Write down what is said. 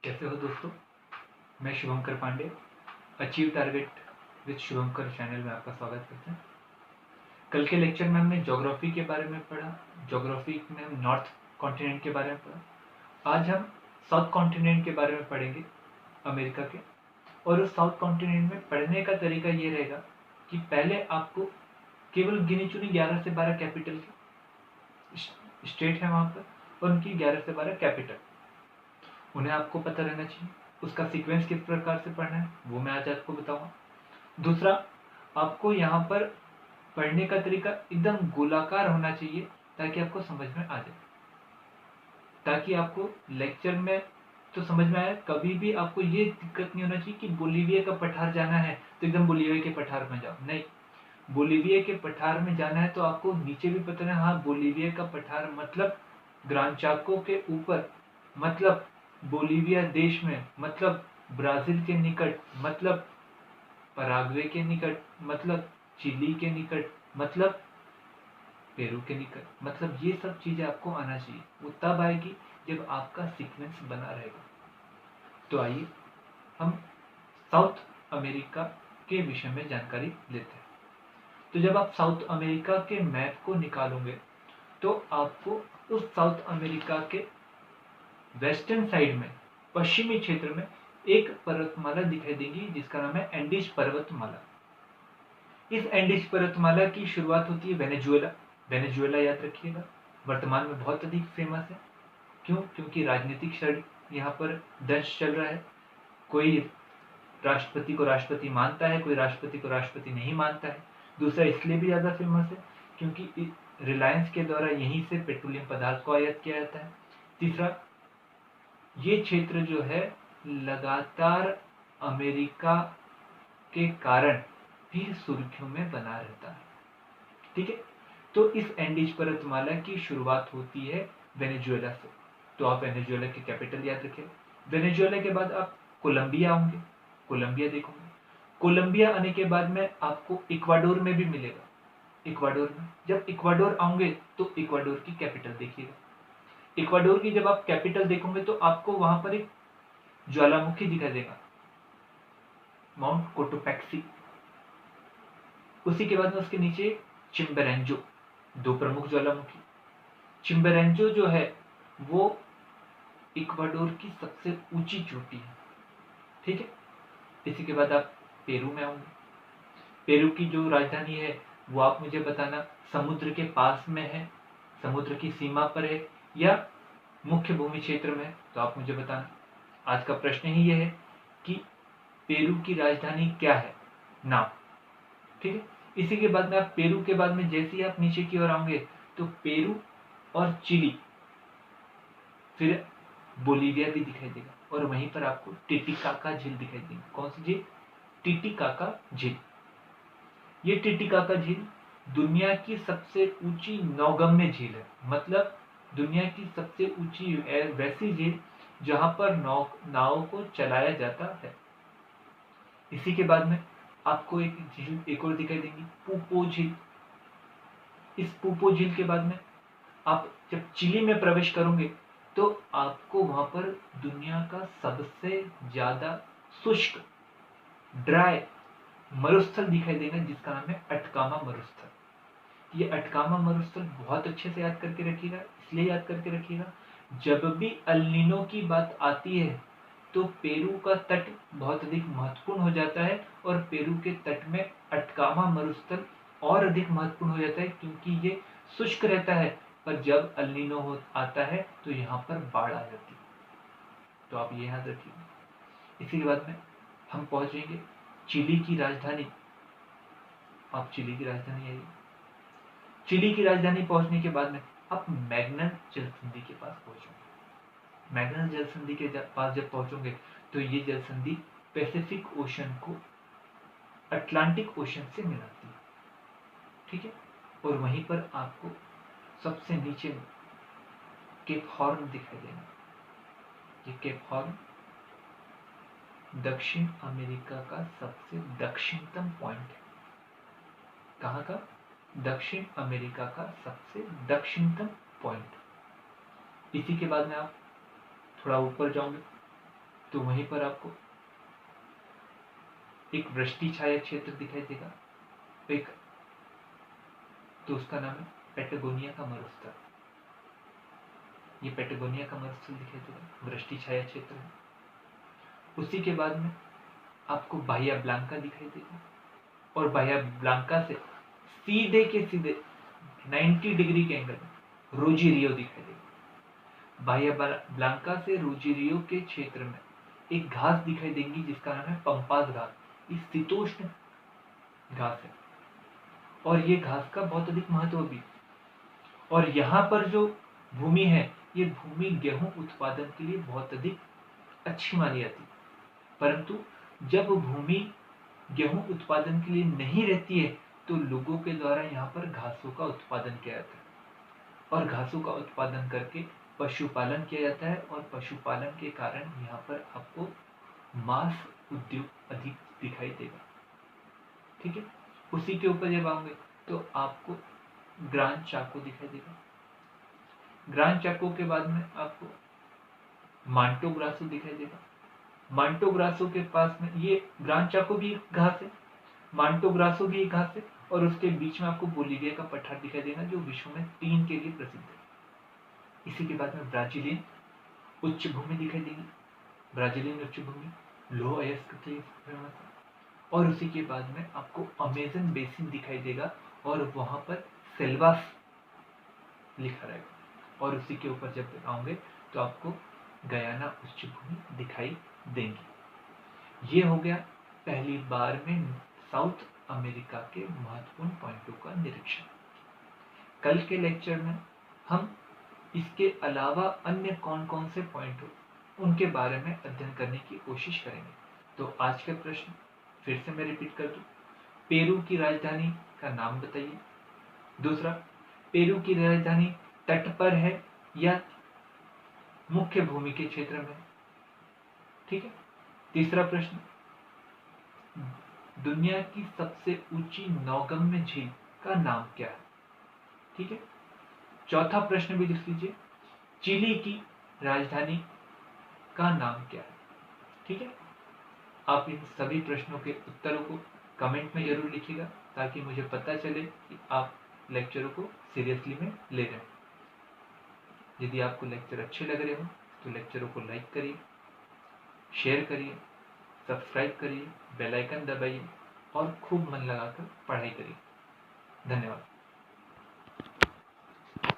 कैसे हो दोस्तों। मैं Shubhankar Pandey achieve target with Shubhankar channel में आपका स्वागत करते हैं। कल के लेक्चर में हमने ज्योग्राफी के बारे में पढ़ा। ज्योग्राफी में हम नॉर्थ कॉन्टिनेंट के बारे में पढ़ा। आज हम साउथ कॉन्टिनेंट के बारे में पढ़ेंगे, अमेरिका के। और उस साउथ कॉन्टिनेंट में पढ़ने का तरीका ये रहेगा कि पहले आपको केवल गिनी चुनी 11 से 12 कैपिटल स्टेट है वहाँ पर, और उनकी 11 से 12 कैपिटल उन्हें आपको पता रहना चाहिए। उसका सीक्वेंस किस प्रकार से पढ़ना है वो मैं आज आपको बताऊंगा। दूसरा, आपको यहाँ पर पढ़ने का तरीका एकदम गोलाकार होना चाहिए ताकि आपको समझ में आ जाए, ताकि आपको लेक्चर में तो समझ में आए। कभी भी आपको ये दिक्कत नहीं होना चाहिए कि बोलीविया का पठार जाना है तो एकदम बोलीविया के पठार में जाओ। नहीं, बोलीविया के पठार में जाना है तो आपको नीचे भी पता है, हाँ बोलीविया का पठार मतलब ग्रान चाको के ऊपर, मतलब बोलीविया देश में, मतलब ब्राजील के निकट, मतलब पराग्वे के निकट, मतलब चिली के निकट, मतलब पेरू के निकट, मतलब ये सब चीजें आपको आना चाहिए। वो तब आएगी जब आपका सीक्वेंस बना रहेगा। तो आइए हम साउथ अमेरिका के विषय में जानकारी लेते हैं। तो जब आप साउथ अमेरिका के मैप को निकालोगे तो आपको उस साउथ अमेरिका के वेस्टर्न साइड में, पश्चिमी क्षेत्र में एक पर्वतमाला दिखाई देगी जिसका नाम है एंडीज पर्वतमाला। इस एंडीज पर्वतमाला की शुरुआत होती है वेनेजुएला। वेनेजुएला याद रखिएगा, वर्तमान में बहुत अधिक फेमस है। क्यों? क्योंकि राजनीतिक षड यहाँ पर दंश चल रहा है। कोई राष्ट्रपति को राष्ट्रपति मानता है, कोई राष्ट्रपति को राष्ट्रपति नहीं मानता है। दूसरा इसलिए भी ज्यादा फेमस है क्योंकि रिलायंस के द्वारा यहीं से पेट्रोलियम पदार्थ को आयात किया जाता है। तीसरा, ये क्षेत्र जो है लगातार अमेरिका के कारण भी सुर्खियों में बना रहता है। ठीक है, तो इस एंडीज पर्वतमाला की शुरुआत होती है वेनेजुएला से। तो आप वेनेजुएला की कैपिटल याद रखें। वेनेजुएला के बाद आप कोलंबिया आएंगे, कोलंबिया देखोगे। कोलंबिया आने के बाद में आपको इक्वाडोर में भी मिलेगा। इक्वाडोर में जब इक्वाडोर आओगे तो इक्वाडोर की कैपिटल देखिएगा। इक्वाडोर की जब आप कैपिटल देखोगे तो आपको वहां पर एक ज्वालामुखी दिखाई देगा, माउंट कोटोपैक्सी। उसी के बाद में उसके नीचे चिम्बेरेंजो, दो प्रमुख ज्वालामुखी। चिम्बेरेंजो जो है वो इक्वाडोर की सबसे ऊंची चोटी है। ठीक है, इसी के बाद आप पेरू में आओगे। पेरू की जो राजधानी है वो आप मुझे बताना समुद्र के पास में है, समुद्र की सीमा पर है, या मुख्य भूमि क्षेत्र में है, तो आप मुझे बताना। आज का प्रश्न ही यह है कि पेरू की राजधानी क्या है, नाम। ठीक है, इसी के बाद में आप पेरू के बाद में जैसे ही आप नीचे की ओर आओगे तो पेरू और चिली, फिर बोलीविया भी दिखाई देगा, और वहीं पर आपको टिटिकाका झील दिखाई देगी। कौन सी झील? टिटिकाका झील। ये टिटिकाका झील दुनिया की सबसे ऊंची नौगम्य झील है, मतलब दुनिया की सबसे ऊंची वैसी झील जहां पर नाव को चलाया जाता है। इसी के बाद में आपको एक झील एक और दिखाई देगी, पूपो झील। इस पूपो झील के बाद में आप जब चिली में प्रवेश करोगे तो आपको वहां पर दुनिया का सबसे ज्यादा शुष्क ड्राई मरुस्थल दिखाई देगा जिसका नाम है अटकामा मरुस्थल। ये अटकामा मरुस्थल बहुत अच्छे से याद करके रखिएगा। इसलिए याद करके रखिएगा, जब भी अल्निनो की बात आती है तो पेरू का तट बहुत अधिक महत्वपूर्ण हो जाता है, और पेरू के तट में अटकामा मरुस्थल और अधिक महत्वपूर्ण हो जाता है क्योंकि ये शुष्क रहता है। पर जब अल्निनो आता है तो यहाँ पर बाढ़ आ जाती है। तो आप ये याद रखिएगा। इसी के बाद में हम पहुंचेंगे चिली की राजधानी। आप चिली की राजधानी आइए। चिली की राजधानी पहुंचने के बाद में आप मैग्नन जल संधि के पास पहुंचोगे। मैग्नन जल संधि के पास जब पहुंचोगे तो ये जल संधि पैसिफिक ओशन को अटलांटिक ओशन से मिलाती है। ठीक है, और वहीं पर आपको सबसे नीचे में केप हॉर्न दिखाई देगा। ये केप हॉर्न दक्षिण अमेरिका का सबसे दक्षिणतम पॉइंट है। कहाँ का? दक्षिण अमेरिका का सबसे दक्षिणतम पॉइंट। इसी के बाद में आप थोड़ा ऊपर जाओगे तो वहीं पर आपको एक वृष्टि छाया क्षेत्र दिखाई देगा, एक तो उसका नाम है पैटागोनिया का मरुस्थल। ये पैटागोनिया का मरुस्थल दिखाई देगा, वृष्टि छाया क्षेत्र है। उसी के बाद में आपको बाहिया ब्लांका दिखाई देगा, और बाहिया ब्लांका से सीधे के सीधे 90 डिग्री के एंगल में रोजिरियो दिखाई देगा। बाहिया ब्लांका से रोजिरियो के क्षेत्र में एक घास दिखाई देगी जिसका नाम है पंपास घास। ये शीतोष्ण घास है और ये घास का बहुत अधिक महत्व भी। और यहाँ पर जो भूमि है, ये भूमि गेहूं उत्पादन के लिए बहुत अधिक अच्छी मानी जाती है। परंतु जब भूमि गेहूं उत्पादन के लिए नहीं रहती है तो लोगों के द्वारा यहाँ पर घासों का उत्पादन किया जाता है, और घासों का उत्पादन करके पशुपालन किया जाता है, और पशुपालन के कारण यहाँ पर आपको मांस उद्योग अधिक दिखाई देगा। ठीक है, उसी के ऊपर जब आओगे तो आपको ग्रान चाको दिखाई देगा। ग्रान चाको के बाद में आपको मांटो ग्रासो दिखाई देगा। मांटो ग्रासो के पास में ये ग्रान चाको भी एक घास है, मांटो ग्रासो भी एक घास है, और उसके बीच में आपको बोलीविया का पठार दिखाई देगा जो विश्व में 3 के लिए प्रसिद्ध है। इसी के बाद में ब्राजीलियन उच्च भूमि दिखाई देगी। ब्राजीलियन उच्च भूमि लोह अयस्क के लिए फेमस है। और उसी के बाद में आपको अमेजन बेसिन दिखाई देगा, और वहां पर सेल्वास लिखा रहेगा। और उसी के ऊपर जब आओगे तो आपको गयाना उच्च भूमि दिखाई देंगी। ये हो गया पहली बार में साउथ अमेरिका के महत्वपूर्ण पॉइंटों का निरीक्षण। कल के लेक्चर में हम इसके अलावा अन्य कौन कौन से पॉइंट हो उनके बारे में अध्ययन करने की कोशिश करेंगे। तो आज का प्रश्न फिर से मैं रिपीट कर दूं, पेरू की राजधानी का नाम बताइए। दूसरा, पेरू की राजधानी तट पर है या मुख्य भूमि के क्षेत्र में? ठीक है। तीसरा प्रश्न, दुनिया की सबसे ऊंची नौगम्य झील का नाम क्या है? ठीक है। चौथा प्रश्न भी लिख लीजिए, चिली की राजधानी का नाम क्या है? ठीक है। आप इन सभी प्रश्नों के उत्तरों को कमेंट में जरूर लिखिएगा ताकि मुझे पता चले कि आप लेक्चरों को सीरियसली में ले रहे हैं। यदि आपको लेक्चर अच्छे लग रहे हो तो लेक्चरों को लाइक करिए, शेयर करिए, सब्सक्राइब करिए, बेल आइकन दबाइए और खूब मन लगाकर पढ़ाई करिए। धन्यवाद।